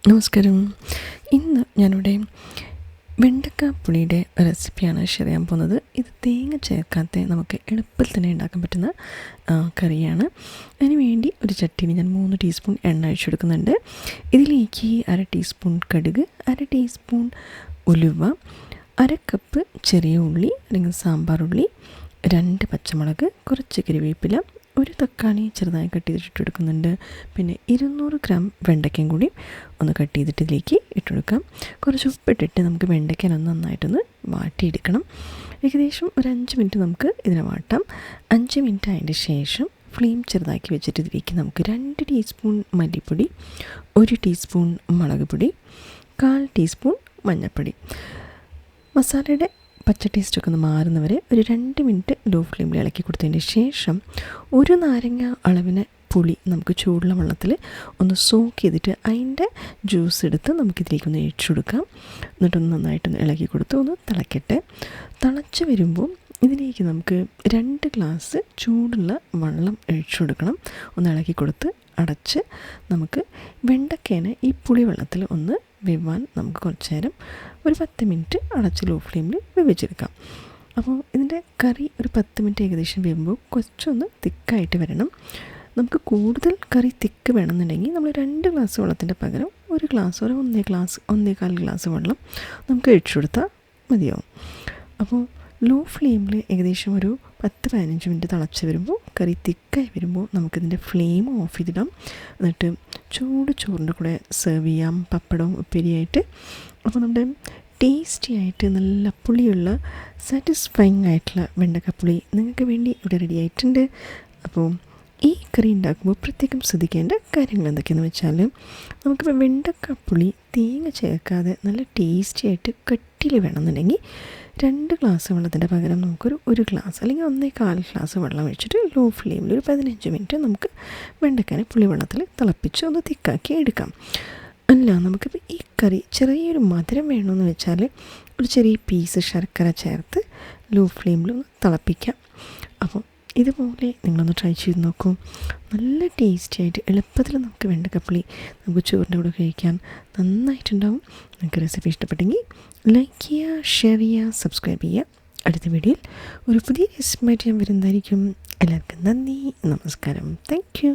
നമസ്കാരം. ഇന്ന് ഞാനിവിടെ വെണ്ടക്ക പുളിയുടെ റെസിപ്പിയാണ് ഷെയർ ചെയ്യാൻ പോകുന്നത്. ഇത് തേങ്ങ ചേർക്കാത്ത നമുക്ക് എളുപ്പത്തിൽ തന്നെ ഉണ്ടാക്കാൻ പറ്റുന്ന കറിയാണ്. അതിന് വേണ്ടി ഒരു ചട്ടിയിൽ ഞാൻ 3 ടീസ്പൂൺ എണ്ണ ഒഴിച്ചെടുക്കുന്നുണ്ട്. ഇതിലേക്ക് 1/2 ടീസ്പൂൺ കടുക്, 1/2 ടീസ്പൂൺ ഉലുവ, 1/2 കപ്പ് ചെറിയ ഉള്ളി അല്ലെങ്കിൽ സാമ്പാർ ഉള്ളി, 2 പച്ചമുളക്, കുറച്ച് കറിവേപ്പില, ഒരു തക്കാളി ചെറുതായി കട്ട് ചെയ്തിട്ട് എടുക്കുന്നുണ്ട്. പിന്നെ 200 ഗ്രാം വെണ്ടയ്ക്കയും കൂടി ഒന്ന് കട്ട് ചെയ്തിട്ട് ഇതിലേക്ക് ഇട്ടുകൊടുക്കാം. കുറച്ച് ഉപ്പിട്ടിട്ട് നമുക്ക് വെണ്ടയ്ക്കനൊന്ന് നന്നായിട്ടൊന്ന് വാട്ടിയെടുക്കണം. ഏകദേശം ഒരു 5 മിനിറ്റ് നമുക്ക് ഇതിനെ വാട്ടാം. 5 മിനിറ്റ് ആയതിൻ്റെ ശേഷം ഫ്ലെയിം ചെറുതാക്കി വെച്ചിട്ട് ഇതിലേക്ക് നമുക്ക് 2 ടീസ്പൂൺ മല്ലിപ്പൊടി, 1 ടീസ്പൂൺ മുളക് പൊടി, 1/4 ടീസ്പൂൺ മഞ്ഞൾപ്പൊടി, മസാലയുടെ പച്ച ടേസ്റ്റൊക്കെ ഒന്ന് മാറുന്നവരെ ഒരു 2 മിനിറ്റ് ലോ ഫ്ലെയിമിൽ ഇളക്കി കൊടുത്തതിന് ശേഷം ഒരു നാരങ്ങ അളവിന് പുളി നമുക്ക് ചൂടുള്ള വെള്ളത്തിൽ ഒന്ന് സോക്ക് ചെയ്തിട്ട് അതിൻ്റെ ജ്യൂസ് എടുത്ത് നമുക്കിതിലേക്കൊന്ന് ഒഴിച്ചു കൊടുക്കാം. എന്നിട്ടൊന്ന് നന്നായിട്ടൊന്ന് ഇളക്കി കൊടുത്ത് ഒന്ന് തിളക്കട്ടെ. തിളച്ച് വരുമ്പോൾ ഇതിലേക്ക് നമുക്ക് 2 ഗ്ലാസ് ചൂടുള്ള വെള്ളം ഒഴിച്ചു കൊടുക്കണം. ഒന്ന് ഇളക്കി കൊടുത്ത് അടച്ച് നമുക്ക് വെണ്ടക്കേനെ ഈ പുളി വെള്ളത്തിൽ ഒന്ന് വേവാൻ നമുക്ക് കുറച്ച് നേരം ഒരു 10 മിനിറ്റ് അടച്ച് ലോ ഫ്ലെയിമിൽ വേവിച്ചെടുക്കാം. അപ്പോൾ ഇതിൻ്റെ കറി ഒരു 10 മിനിറ്റ് ഏകദേശം വേവുമ്പോൾ കുറച്ചൊന്ന് തിക്കായിട്ട് വരണം. നമുക്ക് കൂടുതൽ കറി തിക്ക് വേണമെന്നുണ്ടെങ്കിൽ നമ്മൾ 2 ഗ്ലാസ് വെള്ളത്തിൻ്റെ പകരം 1 ഗ്ലാസ് ഒരു 1.25 ഗ്ലാസ് വെള്ളം നമുക്ക് ഒഴിച്ചു കൊടുത്താൽ മതിയാവും. അപ്പോൾ ലോ ഫ്ലെയിമിൽ ഏകദേശം ഒരു 10-15 മിനിറ്റ് തിളച്ച് വരുമ്പോൾ കറി തിക്കായി വരുമ്പോൾ നമുക്കിതിൻ്റെ ഫ്ലെയിം ഓഫ് ചെയ്തിടാം. എന്നിട്ട് ചൂട് ചോറിൻ്റെ കൂടെ സെർവ് ചെയ്യാം, പപ്പടവും ഉപ്പേരിയായിട്ട്. അപ്പോൾ നമ്മുടെ ടേസ്റ്റി ആയിട്ട് നല്ല പുളിയുള്ള സാറ്റിസ്ഫൈങ് ആയിട്ടുള്ള വെണ്ടക്കപ്പുളി നിങ്ങൾക്ക് വേണ്ടി ഇവിടെ റെഡി ആയിട്ടുണ്ട്. അപ്പോൾ ഈ കറി ഉണ്ടാക്കുമ്പോൾ പ്രത്യേകം ശ്രദ്ധിക്കേണ്ട കാര്യങ്ങൾ എന്തൊക്കെയാണെന്ന് വെച്ചാൽ, നമുക്കിപ്പോൾ വെണ്ടക്കപ്പുളി തേങ്ങ ചേർക്കാതെ നല്ല ടേസ്റ്റി ആയിട്ട് കട്ടിയിൽ വേണമെന്നുണ്ടെങ്കിൽ 2 ഗ്ലാസ് വെള്ളത്തിൻ്റെ പകരം നമുക്കൊരു ഗ്ലാസ് അല്ലെങ്കിൽ 1.25 ഗ്ലാസ് വെള്ളം ഒഴിച്ചിട്ട് ലോ ഫ്ലെയിമിൽ ഒരു 15 മിനിറ്റ് നമുക്ക് വെണ്ടക്കാനെ പുളിവെള്ളത്തിൽ തിളപ്പിച്ച് ഒന്ന് തിക്കാക്കി എടുക്കാം. അല്ല നമുക്കിപ്പോൾ ഈ കറി ചെറിയൊരു മധുരം വേണമെന്ന് വെച്ചാൽ ഒരു ചെറിയ പീസ് ശർക്കര ചേർത്ത് ലോ ഫ്ലെയിമിൽ ഒന്ന് തിളപ്പിക്കാം. അപ്പോൾ ഇതുപോലെ നിങ്ങളൊന്ന് ട്രൈ ചെയ്ത് നോക്കൂ. നല്ല ടേസ്റ്റി ആയിട്ട് എളുപ്പത്തിൽ നമുക്ക് വെണ്ടക്കപ്പുളി നമുക്ക് ചോറിൻ്റെ കൂടെ കഴിക്കാൻ നന്നായിട്ടുണ്ടാവും. നിങ്ങൾക്ക് റെസിപ്പി ഇഷ്ടപ്പെട്ടെങ്കിൽ ലൈക്ക് ചെയ്യുക, ഷെയർ ചെയ്യുക, സബ്സ്ക്രൈബ് ചെയ്യുക. അടുത്ത വീഡിയോയിൽ ഒരു പുതിയ റെസിപ്പിയായിട്ട് ഞാൻ വരുന്നതായിരിക്കും. എല്ലാവർക്കും നന്ദി, നമസ്കാരം, താങ്ക് യു.